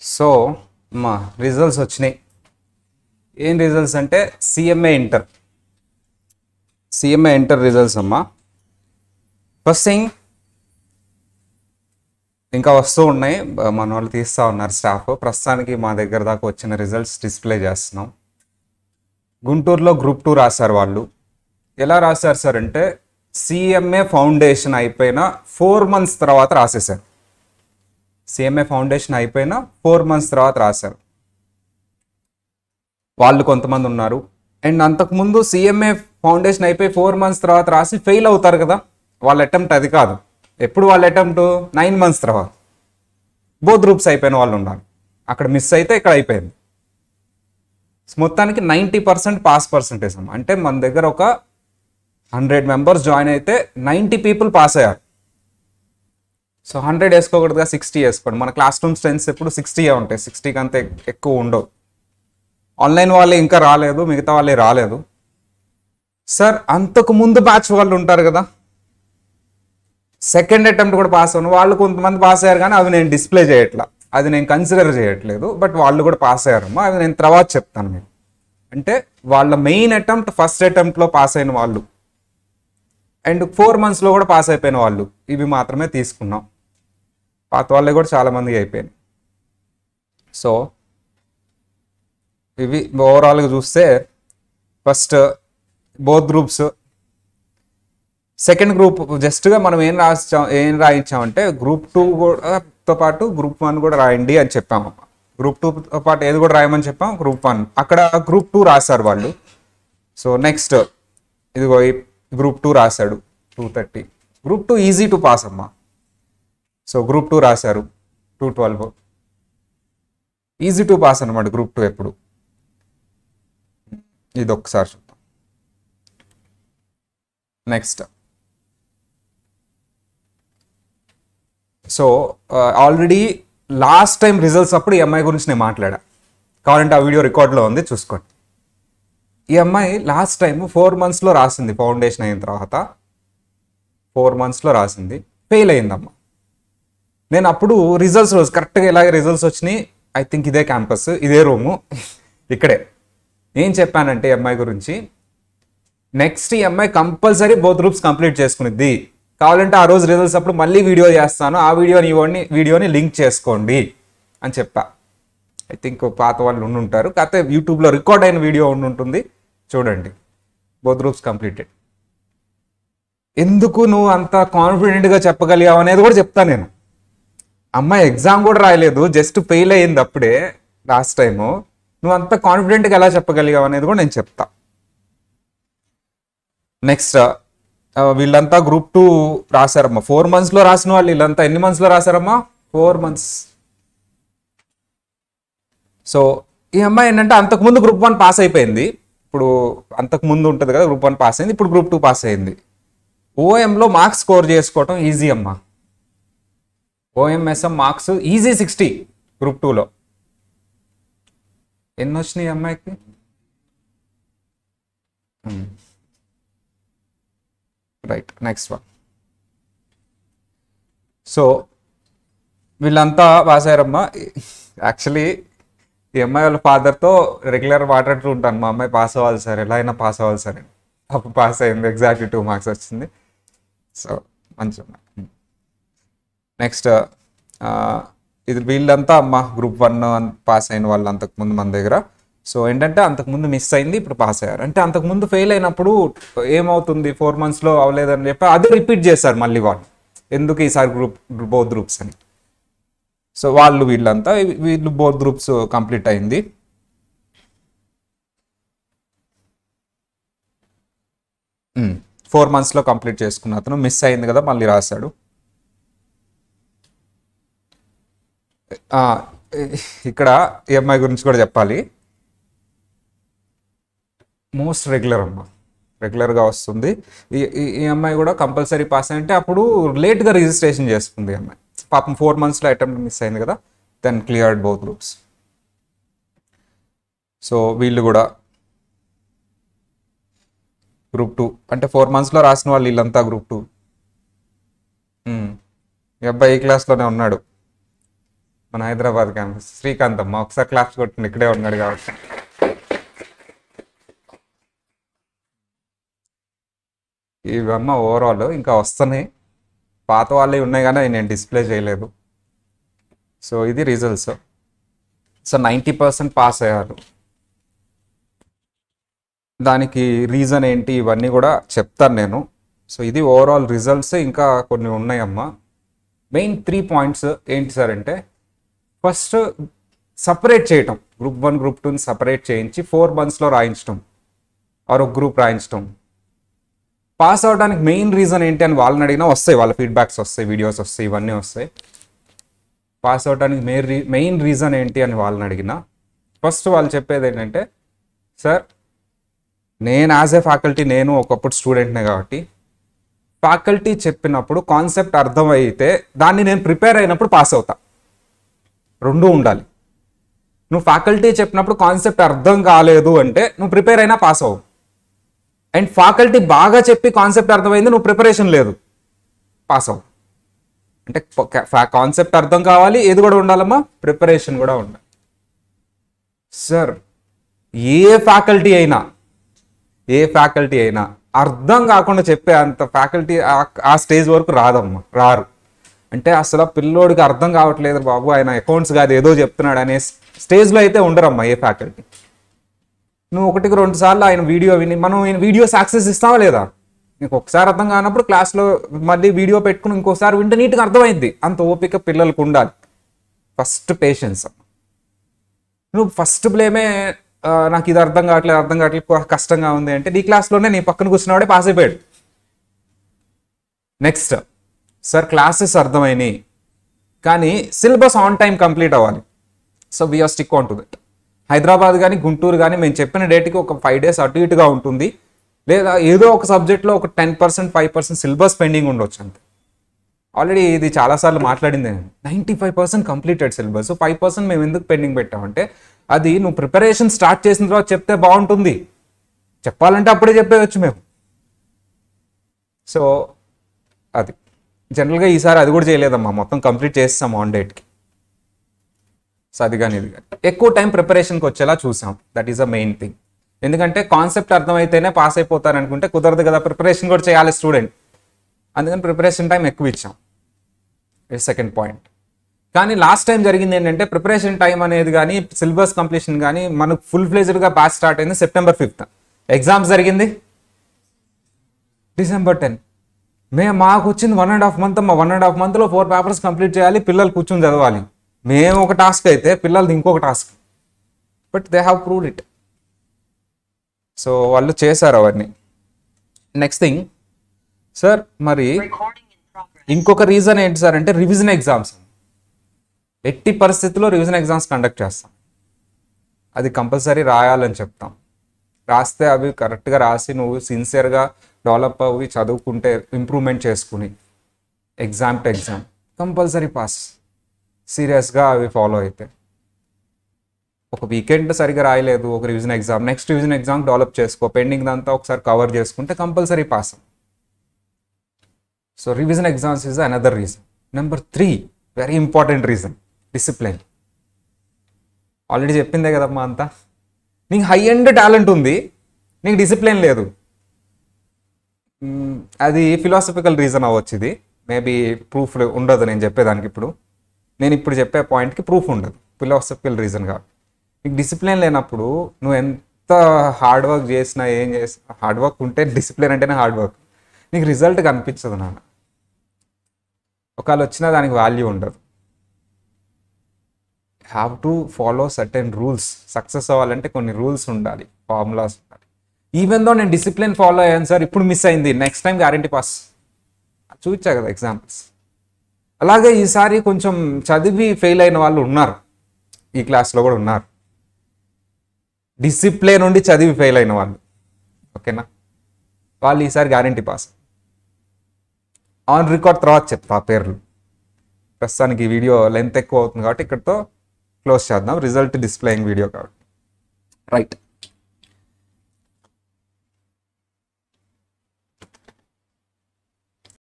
So మా results వచ్చినాయి. ఏం రిజల్ట్స్ అంటే సిఎంఏ ఇంటర్ రిజల్ట్స్ అమ్మా. ఫస్ట్ థింగ్ ఇంకా వస్తూ ఉన్నాయి, మన వాళ్ళు తీస్తూ ఉన్నారు స్టాఫ్. ప్రస్తుతానికి మా దగ్గర దాకా వచ్చిన రిజల్ట్స్ డిస్ప్లే చేస్తున్నాం. గుంటూరులో గ్రూప్ 2 రాశారు వాళ్ళు. ఎలా రాశారు సార్ అంటే సిఎంఏ ఫౌండేషన్ అయిపోయిన 4 months తర్వాత రాసేసారు. సిఎంఏ ఫౌండేషన్ అయిపోయిన 4 months తర్వాత రాశారు వాళ్ళు కొంతమంది ఉన్నారు. అండ్ అంతకుముందు సిఎంఏ ఫౌండేషన్ అయిపోయి 4 months తర్వాత రాసి ఫెయిల్ అవుతారు కదా, వాళ్ళ అటెంప్ట్ అది కాదు. ఎప్పుడు వాళ్ళ అటెంప్ట్ 9 months తర్వాత. బోత్ గ్రూప్స్ అయిపోయిన వాళ్ళు ఉన్నారు. అక్కడ మిస్ అయితే ఇక్కడ అయిపోయింది. మొత్తానికి 90% పాస్ పర్సంటేజ్ అమ్మ. అంటే మన దగ్గర ఒక 100 members జాయిన్ అయితే 90 people పాస్ అయ్యారు. సో 100 వేసుకోకూడదుగా, 60 వేసుకోండి. మన క్లాస్ రూమ్ స్ట్రెంత్స్ ఎప్పుడు 60 ఉంటాయి, 60 కంటే ఎక్కువ ఉండవు. ఆన్లైన్ వాళ్ళే ఇంకా రాలేదు, మిగతా వాళ్ళే రాలేదు. సార్ అంతకు ముందు బ్యాచ్ వాళ్ళు ఉంటారు కదా, సెకండ్ అటెంప్ట్ కూడా పాస్ అవ్వను వాళ్ళు కొంతమంది పాస్ అయ్యారు, కానీ అవి నేను డిస్ప్లే చేయట్లా, అది నేను కన్సిడర్ చేయట్లేదు. బట్ వాళ్ళు కూడా పాస్ అయ్యారమ్మా, అవి నేను తర్వాత చెప్తాను మీకు. అంటే వాళ్ళ మెయిన్ అటెంప్ట్ ఫస్ట్ అటెంప్ట్లో పాస్ అయిన వాళ్ళు అండ్ 4 monthsలో కూడా పాస్ అయిపోయిన వాళ్ళు, ఇవి మాత్రమే తీసుకున్నాం. పాత వాళ్ళే కూడా చాలామంది అయిపోయినాయి. సో ఇవి ఓవరాల్గా చూస్తే first both groups. Second group జస్ట్గా మనం ఏం రాయించామంటే గ్రూప్ 2 కూడా పాటు గ్రూప్ 1 కూడా రాయండి అని చెప్పాము. గ్రూప్ 2తో పాటు ఏది కూడా రాయమని చెప్పాం, గ్రూప్ 1. అక్కడ గ్రూప్ 2 రాశారు వాళ్ళు. సో నెక్స్ట్ ఇదిగో గ్రూప్ 2 రాశాడు 230. గ్రూప్ 2 ఈజీ టు పాస్ అమ్మా. సో గ్రూప్ 2 రాశారు 212, ఈజీ టు పాస్ అనమాట గ్రూప్ 2 ఎప్పుడు. ఇది ఒక్కసారి చూద్దాం. Next so already last time results అప్పుడు ఈ అమ్మాయి గురించి నేను మాట్లాడా, కావాలంటే ఆ వీడియో రికార్డులో ఉంది చూసుకోండి. ఈ అమ్మాయి లాస్ట్ టైం 4 monthsలో రాసింది, ఫౌండేషన్ అయిన తర్వాత 4 monthsలో రాసింది, ఫెయిల్ అయిందమ్మా. నేను అప్పుడు రిజల్ట్స్ రోజు కరెక్ట్గా ఇలాగే రిజల్ట్స్ వచ్చినాయి. ఐ థింక్ ఇదే క్యాంపస్, ఇదే రూము, ఇక్కడే. ఏం చెప్పానంటే ఈ అమ్మాయి గురించి, నెక్స్ట్ ఈ అమ్మాయి కంపల్సరీ బోత్ గ్రూప్స్ కంప్లీట్ చేసుకునిద్ది, కావాలంటే ఆ రోజు రిజల్ట్స్ అప్పుడు మళ్ళీ వీడియో చేస్తాను, ఆ వీడియోని లింక్ చేసుకోండి అని చెప్పా. ఐ థింక్ పాత వాళ్ళు ఉండుంటారు, కాకపోతే యూట్యూబ్లో రికార్డ్ అయిన వీడియో ఉంటుంది, చూడండి. Both groups completed. ఎందుకు నువ్వు అంత కాన్ఫిడెంట్గా చెప్పగలిగావు అనేది కూడా చెప్తా నేను. అమ్మాయి ఎగ్జామ్ కూడా రాయలేదు, జస్ట్ ఫెయిల్ అయ్యింది అప్పుడే లాస్ట్ టైము. నువ్వు అంత కాన్ఫిడెంట్గా ఎలా చెప్పగలిగావు అనేది కూడా నేను చెప్తా. నెక్స్ట్ వీళ్ళంతా గ్రూప్ 2 రాశారమ్మా. 4 monthsలో రాసిన వాళ్ళు వీళ్ళంతా ఎన్ని monthsలో రాశారమ్మా? 4 months. సో ఈ అమ్మాయి ఏంటంటే అంతకుముందు గ్రూప్ 1 పాస్ అయిపోయింది, ఇప్పుడు అంతకుముందు ఉంటుంది కదా గ్రూప్ 1 పాస్ అయింది, ఇప్పుడు గ్రూప్ 2 పాస్ అయింది. ఓఎంలో మార్క్స్ స్కోర్ చేసుకోవటం ఈజీ అమ్మా. ఓఎంఎస్ఎం మార్క్స్ ఈజీ 60 గ్రూప్ 2లో. ఎన్ని వచ్చినాయి ఈ అమ్మాయికి? Right, next one. సో వీళ్ళంతా పాస్ అయ్యారమ్మా. యాక్చువల్లీ ఈ అమ్మాయి వాళ్ళ ఫాదర్తో రెగ్యులర్ మాట్లాడుతూ ఉంటాను, మా అమ్మాయి పాస్ అవ్వాలి సార్, ఎలా అయినా పాస్ అవ్వాలి సార్ అని. అప్పుడు పాస్ అయింది, ఎగ్జాక్ట్లీ 2 marks వచ్చింది. సో మంచిగా. నెక్స్ట్ ఇది వీళ్ళంతా అమ్మ గ్రూప్ 1 పాస్ అయిన వాళ్ళు అంతకుముందు మన దగ్గర. సో ఏంటంటే అంతకుముందు మిస్ అయింది, ఇప్పుడు పాస్ అయ్యారు. అంటే అంతకుముందు ఫెయిల్ అయినప్పుడు ఏమవుతుంది, 4 monthsలో అవ్వలేదని చెప్పి అదే రిపీట్ చేశారు మళ్ళీ వాళ్ళు, ఎందుకు ఈసారి బోత్ గ్రూప్స్ అని. సో వీళ్ళు బోత్ గ్రూప్స్ కంప్లీట్ అయింది. ఫోర్ మంత్స్లో కంప్లీట్ చేసుకున్న అతను మిస్ అయింది కదా, మళ్ళీ రాశాడు. ఇక్కడ ఈఎంఐ గురించి కూడా చెప్పాలి. మోస్ట్ రెగ్యులర్ అమ్మ, రెగ్యులర్గా వస్తుంది. ఈ అమ్మాయి కూడా కంపల్సరీ పాస్ అంటే అప్పుడు లేట్గా రిజిస్ట్రేషన్ చేసుకుంది అమ్మాయి. పాపం 4 monthsలో అటెంప్ట్ మిస్ అయింది కదా, then cleared both groups. So వీళ్ళు కూడా గ్రూప్ 2 అంటే 4 monthsలో రాసిన వాళ్ళు వీళ్ళంతా గ్రూప్ 2. ఈ అబ్బాయి ఈ క్లాస్లోనే ఉన్నాడు. మన హైదరాబాద్ క్యాంపస్ శ్రీకాంత్ అమ్మ ఒకసారి క్లాస్ కొట్టింది, ఇక్కడే ఉన్నాడు కాబట్టి. ఇవమ్మ ఓవరాల్ ఇంకా వస్తున్నాయి, పాత వాళ్ళే ఉన్నాయి కానీ నేను డిస్ప్లే చేయలేదు. సో ఇది రిజల్ట్స్. సో 90% పాస్ అయ్యారు. దానికి రీజన్ ఏంటి ఇవన్నీ కూడా చెప్తాను నేను. సో ఇది ఓవరాల్ రిజల్ట్స్. ఇంకా కొన్ని ఉన్నాయమ్మా. మెయిన్ 3 పాయింట్స్ ఏంటి సార్ అంటే, ఫస్ట్ సపరేట్ చేయటం, గ్రూప్ 1 గ్రూప్ 2ని సపరేట్ చేయించి 4 monthsలో రాయించడం, ఆర్ ఒక గ్రూప్ రాయించడం. పాస్ అవడానికి మెయిన్ రీజన్ ఏంటి అని వాళ్ళని అడిగినా వస్తాయి, వాళ్ళ ఫీడ్బ్యాక్స్ వస్తాయి, వీడియోస్ వస్తాయి, ఇవన్నీ వస్తాయి. పాస్ అవడానికి మెయిన్ రీజన్ ఏంటి అని వాళ్ళని అడిగినా ఫస్ట్ వాళ్ళు చెప్పేది ఏంటంటే, సార్ నేను యాజ్ ఏ ఫ్యాకల్టీ, నేను ఒకప్పుడు స్టూడెంట్నే కాబట్టి ఫ్యాకల్టీ చెప్పినప్పుడు కాన్సెప్ట్ అర్థమైతే దాన్ని నేను ప్రిపేర్ అయినప్పుడు పాస్ అవుతా. రెండూ ఉండాలి. నువ్వు ఫ్యాకల్టీ చెప్పినప్పుడు కాన్సెప్ట్ అర్థం కాలేదు అంటే నువ్వు ప్రిపేర్ అయినా పాస్ అవ్వు. అండ్ ఫ్యాకల్టీ బాగా చెప్పి కాన్సెప్ట్ అర్థమైంది, నువ్వు ప్రిపరేషన్ లేదు, పాస్ అవ్వు. అంటే కాన్సెప్ట్ అర్థం కావాలి, ఏది కూడా ఉండాలమ్మా, ప్రిపరేషన్ కూడా ఉండాలి. సార్ ఏ ఫ్యాకల్టీ అయినా అర్థం కాకుండా చెప్పే అంత ఫ్యాకల్టీ ఆ స్టేజ్ వరకు రారు. అంటే అసలు పిల్లోడికి అర్థం కావట్లేదు బాబు, ఆయన అకౌంట్స్ కాదు ఏదో చెప్తున్నాడు అనే స్టేజ్లో అయితే ఉండరమ్మా ఏ ఫ్యాకల్టీ. నువ్వు 1-2 సార్లు ఆయన వీడియో విని, మనం వీడియోస్ యాక్సెస్ ఇస్తావా లేదా? నీకు ఒకసారి అర్థం కానప్పుడు క్లాస్లో మళ్ళీ వీడియో పెట్టుకుని ఇంకోసారి వింటే నీట్గా అర్థమైంది. అంత ఓపిక పిల్లలకు ఉండాలి. First patience. నువ్వు ఫస్ట్ బ్లేమే నాకు ఇది అర్థం కావట్లేదు కష్టంగా ఉంది అంటే నీ క్లాస్లోనే నీ పక్కన కూర్చున్నవాడే పాస్ అయిపోయాడు. నెక్స్ట్, సార్ క్లాసెస్ అర్థమైనాయి కానీ సిలబస్ ఆన్ టైం కంప్లీట్ అవ్వాలి. So we are stick on to that. Hyderabad కానీ గుంటూరు కానీ మేము చెప్పిన డేట్కి ఒక 5 days అటు ఇటుగా ఉంటుంది, లేదా ఏదో ఒక సబ్జెక్ట్లో ఒక 10%, 5% సిలబస్ పెండింగ్ ఉండొచ్చు అంతే. ఆల్రెడీ ఇది చాలాసార్లు మాట్లాడింది. 95% కంప్లీటెడ్ సిలబస్, 5% మేము ఎందుకు పెండింగ్ పెట్టామంటే, అది నువ్వు ప్రిపరేషన్ స్టార్ట్ చేసిన తర్వాత చెప్తే బాగుంటుంది. చెప్పాలంటే అప్పుడే చెప్పేయచ్చు మేము. సో అది జనరల్గా ఈసారి అది కూడా చేయలేదమ్మా, మొత్తం కంప్లీట్ చేస్తాం ఆన్ డేట్కి. సో అది కానీ ఇది కానీ ఎక్కువ టైం ప్రిపరేషన్కి వచ్చేలా చూసాం. That is the main thing. ఎందుకంటే కాన్సెప్ట్ అర్థమైతేనే పాస్ అయిపోతారు అనుకుంటే కుదరదు కదా, ప్రిపరేషన్ కూడా చేయాలి స్టూడెంట్. అందుకని ప్రిపరేషన్ టైం ఎక్కువ ఇచ్చాం. Second point. కానీ లాస్ట్ టైం జరిగింది ఏంటంటే, ప్రిపరేషన్ టైం అనేది కానీ సిలబస్ కంప్లీషన్ కానీ మనకు ఫుల్ ఫ్లెజ్డ్గా బ్యాచ్ స్టార్ట్ అయింది September 5th. ఎగ్జామ్స్ జరిగింది December 10. మాకు వచ్చింది 1.5 month అమ్మా. 1.5 monthలో 4 papers కంప్లీట్ చేయాలి, పిల్లలు కూర్చొని చదవాలి. మేము ఒక టాస్క్ అయితే పిల్లలది ఇంకొక task. But they have proved it. So వాళ్ళు చేశారు అవన్నీ. నెక్స్ట్ థింగ్ సార్, మరి ఇంకొక రీజన్ ఏంటి సార్ అంటే, రివిజన్ ఎగ్జామ్స్. ఎట్టి పరిస్థితుల్లో రివిజన్ ఎగ్జామ్స్ కండక్ట్ చేస్తాం. అది కంపల్సరీ రాయాలని చెప్తాం. రాస్తే అవి కరెక్ట్గా రాసి నువ్వు సిన్సియర్గా డెవలప్ అవి చదువుకుంటే, ఇంప్రూవ్మెంట్ చేసుకుని exam to exam compulsory pass. సీరియస్గా అవి ఫాలో అయితే, ఒక వీకెండ్ సరిగా రాయలేదు, ఒక revision exam, next revision exam develop చేసుకో, పెండింగ్ అంతా ఒకసారి కవర్ చేసుకుంటే compulsory pass. So revision exams is another reason. Number 3 very important reason, discipline. Already చెప్పిందే కదమ్మా అంతా. నీకు హై ఎండ్ టాలెంట్ ఉంది, నీకు డిసిప్లిన్ లేదు. అది ఫిలాసఫికల్ రీజన్ అవ్వచ్చు. ఇది మేబీ ప్రూఫ్ ఉండదు నేను చెప్పేదానికి. నేను ఇప్పుడు చెప్పే పాయింట్కి ప్రూఫ్ ఉండదు, ఫిలాసఫికల్ రీజన్ కాదు. నీకు డిసిప్లిన్ లేనప్పుడు నువ్వు ఎంత హార్డ్ వర్క్ చేసినా, ఏం చేసినా, హార్డ్ వర్క్ ఉంటే, డిసిప్లిన్ అంటేనే హార్డ్ వర్క్, నీకు రిజల్ట్ కనిపించదు నాన్న. ఒకవేళ వచ్చినా దానికి వాల్యూ ఉండదు. Have to follow certain rules. Success అవ్వాలంటే కొన్ని రూల్స్ ఉండాలి, ఫార్ములాస్ ఉండాలి. ఈవెన్ దో నేను డిసిప్లిన్ ఫాలో అయ్యాను సార్, ఇప్పుడు మిస్ అయింది, నెక్స్ట్ టైం గ్యారంటీ పాస్. చూపించా కదా ఎగ్జాంపుల్స్. అలాగే ఈసారి కొంచెం చదివి ఫెయిల్ అయిన వాళ్ళు ఉన్నారు, ఈ క్లాస్లో కూడా ఉన్నారు. డిసిప్లిన్ ఉండి చదివి ఫెయిల్ అయిన వాళ్ళు, ఓకేనా, వాళ్ళు ఈసారి గ్యారంటీ పాస్. ఆన్ రికార్డ్ తర్వాత చెప్తా ఆ పేర్లు. ప్రస్తుతానికి ఈ వీడియో లెంత్ ఎక్కువ అవుతుంది కాబట్టి ఇక్కడితో క్లోజ్ చేద్దాం, రిజల్ట్ డిస్ప్లేయింగ్ వీడియో కాబట్టి. రైట్.